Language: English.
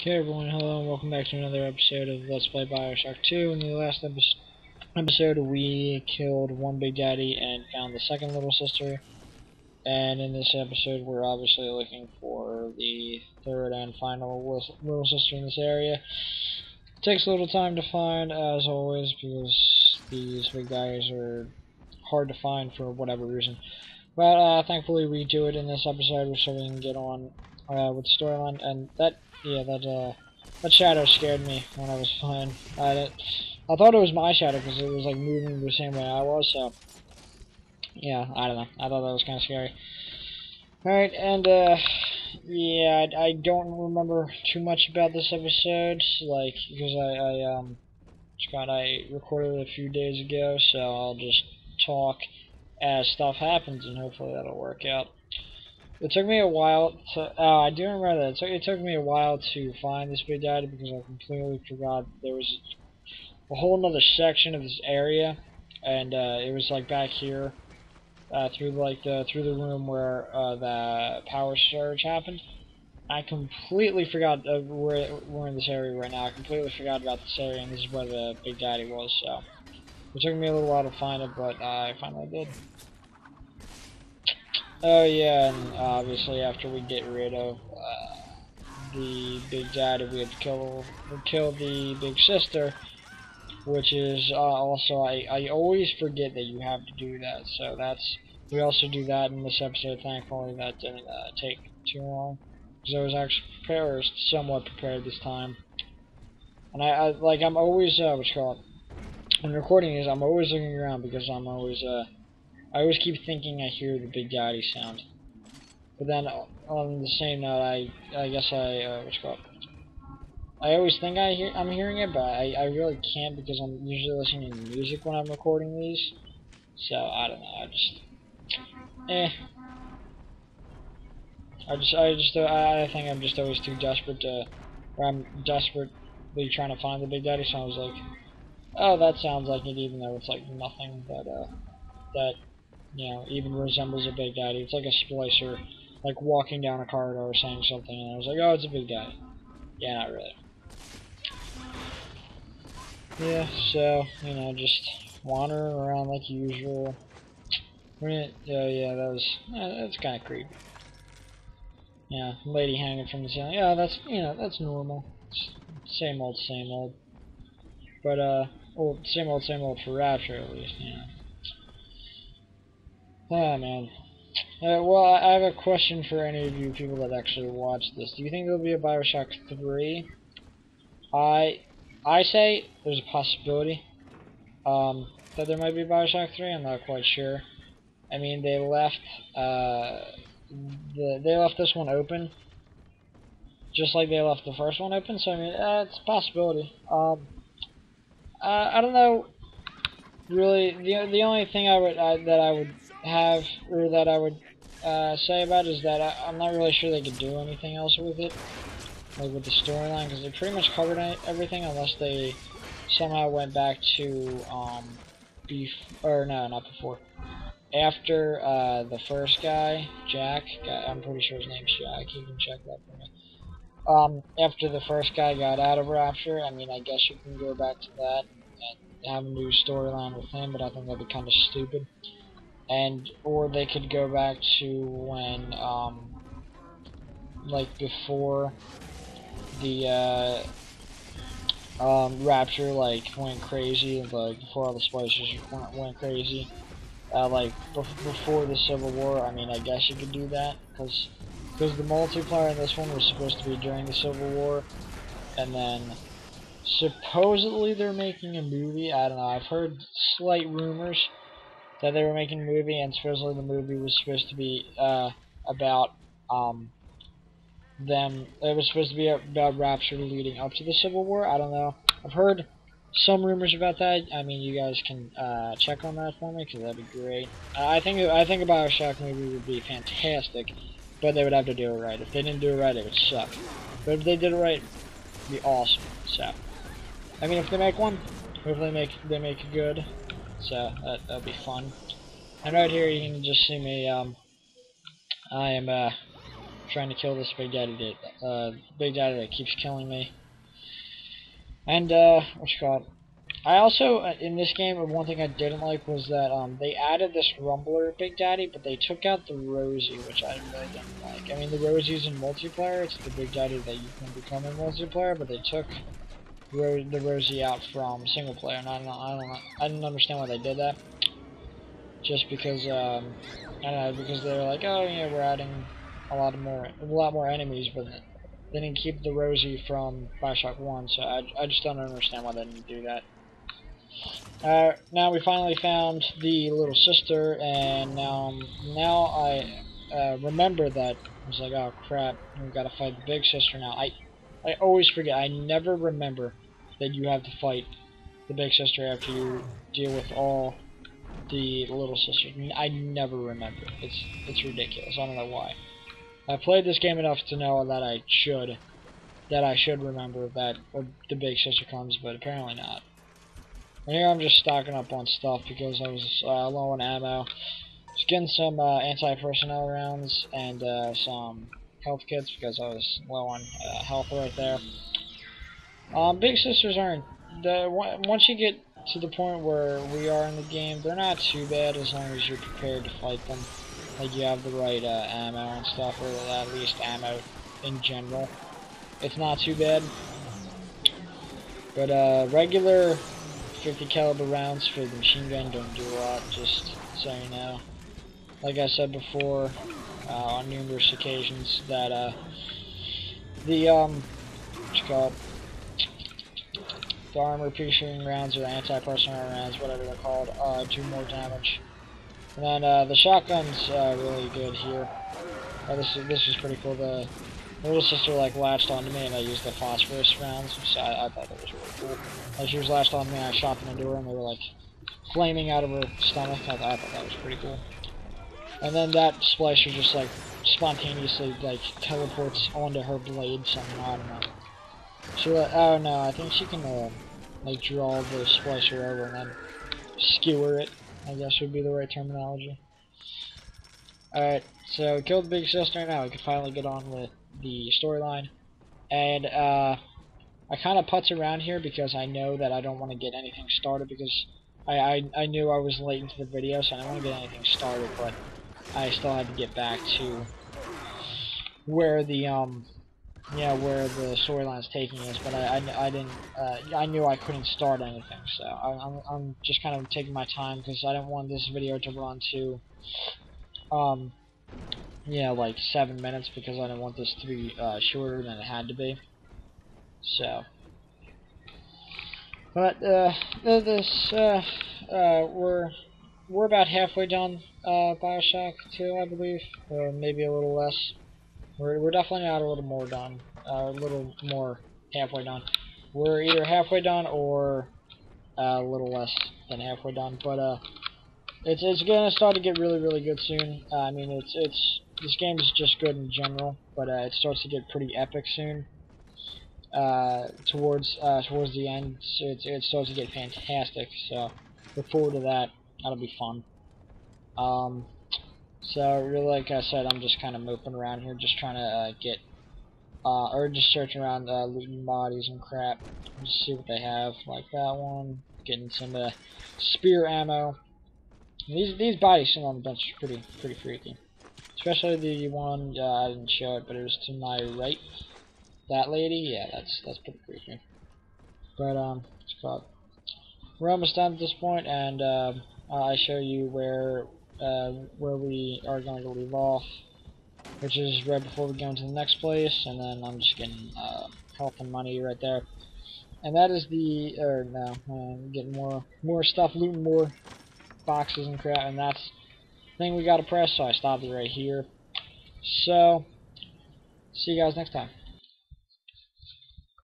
Okay everyone, hello and welcome back to another episode of Let's Play Bioshock 2. In the last episode we killed one Big Daddy and found the second little sister. And in this episode we're obviously looking for the third and final little sister in this area. It takes a little time to find, as always, because these Big Daddies are hard to find for whatever reason. But thankfully we do it in this episode so we can get on with the storyline. And that shadow scared me when I was playing. I thought it was my shadow because it was like moving the same way I was. So yeah, I don't know. I thought that was kind of scary. All right, and yeah, I don't remember too much about this episode, like because I recorded it a few days ago, so I'll just talk as stuff happens, and hopefully that'll work out. It took me a while to, I do remember that, it took me a while to find this Big Daddy because I completely forgot there was a whole nother section of this area, and it was like back here, through the room where the power surge happened. I completely forgot, we're in this area right now, I completely forgot about this area, and this is where the Big Daddy was, so it took me a little while to find it, but I finally did. Oh yeah, and obviously after we get rid of the Big Daddy, we have to kill the Big Sister, which is also I always forget that you have to do that. So we also do that in this episode. Thankfully, that didn't take too long because I was actually prepared, or somewhat prepared this time. And I'm always when recording these, I'm always looking around because I always keep thinking I hear the Big Daddy sound. But then on the same note, I guess I always think I'm hearing it, but I really can't because I'm usually listening to music when I'm recording these. So I don't know. I think I'm just always too desperate or I'm desperately trying to find the Big Daddy. So I was like, oh, that sounds like it, even though it's like nothing that even resembles a Big Daddy. It's like a splicer, like walking down a corridor saying something, and I was like, oh, it's a Big Daddy. Yeah, not really. Yeah, so, just wandering around like usual. Yeah, that's kind of creepy. Yeah, lady hanging from the ceiling. Yeah, that's normal. Same old, same old. But, well, same old for Rapture, at least, Ah, man. Well, I have a question for any of you people that actually watch this. Do you think there'll be a Bioshock 3? I say there's a possibility that there might be Bioshock 3. I'm not quite sure. I mean, they left this one open, just like they left the first one open. So I mean, it's a possibility. I don't know. Really, the only thing that I would have, or that I would say about it is that I'm not really sure they could do anything else with it, like with the storyline, because they pretty much covered everything unless they somehow went back to not before, after the first guy, Jack. I'm pretty sure his name's Jack. You can check that for me. After the first guy got out of Rapture, I mean, I guess you can go back to that and have a new storyline with him, but I think that'd be kind of stupid. Or they could go back to when, like before the Rapture went crazy, like before all the splicers went crazy, like before the Civil War. I mean, I guess you could do that because the multiplayer in this one was supposed to be during the Civil War, and then supposedly they're making a movie. I don't know. I've heard slight rumors that they were making a movie, and supposedly the movie was supposed to be about them. It was supposed to be about Rapture leading up to the Civil War. I don't know. I've heard some rumors about that. I mean, you guys can check on that for me because that'd be great. I think a Bioshock movie would be fantastic, but they would have to do it right. If they didn't do it right, it would suck. But if they did it right, it'd be awesome. So, I mean, if they make one, hopefully they make it good. So that'd be fun. And right here, you can just see me. I am trying to kill this Big Daddy that keeps killing me. And what you call it? I also in this game, one thing I didn't like was that they added this Rumbler Big Daddy, but they took out the Rosie, which I really didn't like. I mean, the Rosie's in multiplayer; it's the Big Daddy that you can become in multiplayer, but they took the Rosie out from single player, and I didn't understand why they did that. Just because I don't know, because they're like, oh yeah, we're adding a lot more enemies, but they didn't keep the Rosie from Bioshock 1, so I just don't understand why they didn't do that. Now we finally found the little sister, and now I remember that. I was like, oh crap, we gotta fight the big sister now. I always forget. I never remember that you have to fight the big sister after you deal with all the little sisters. I never remember. It's ridiculous. I don't know why. I played this game enough to know that I should remember that the big sister comes, but apparently not. And here I'm just stocking up on stuff because I was low on ammo. Just getting some anti-personnel rounds and some health kits because I was low on health right there. Big sisters aren't once you get to the point where we are in the game, they're not too bad as long as you're prepared to fight them. Like you have the right ammo and stuff, or at least ammo in general. It's not too bad. But regular 50 caliber rounds for the machine gun don't do a lot, just so you know. Like I said before, on numerous occasions, that the what you call it, the armor piercing rounds or the anti-personnel rounds, whatever they're called, do more damage. And then the shotgun's really good here. This is pretty cool. The little sister like latched onto me, and I used the phosphorus rounds, so I thought that was really cool. Like she was latched onto me, I shot them into her, and they were like flaming out of her stomach. I thought that was pretty cool. And then that splicer just like spontaneously like teleports onto her blade somehow. I don't know. She oh no, I think she can like draw the splicer over and then skewer it, I guess would be the right terminology. Alright, so we killed the big sister. Now we can finally get on with the storyline. And I kind of putz around here because I know that I don't want to get anything started because I knew I was late into the video, so I didn't want to get anything started, but I still had to get back to where the where the storyline's taking us, but I didn't I knew I couldn't start anything, so I'm just kind of taking my time because I didn't want this video to run to like 7 minutes because I didn't want this to be shorter than it had to be. So, but we're about halfway done Bioshock 2, I believe, or maybe a little less. We're definitely not a little more done, a little more halfway done. We're either halfway done or a little less than halfway done, but it's gonna start to get really good soon. I mean, this game is just good in general, but it starts to get pretty epic soon. Towards the end, so it starts to get fantastic. So look forward to that. That'll be fun. So really, like I said, I'm just kind of moping around here, just trying to get or just searching around looting bodies and crap. Just see what they have, like that one. Getting some spear ammo. These bodies sitting on the bench is pretty freaky. Especially the one I didn't show it, but it was to my right. That lady, yeah, that's pretty creepy. But it's called. We're almost done at this point, and I show you where we are going to leave off, which is right before we go into the next place, and then I'm just getting health and money right there. And that is getting more stuff, looting more boxes and crap, and that's the thing we gotta press, so I stopped it right here. So, see you guys next time.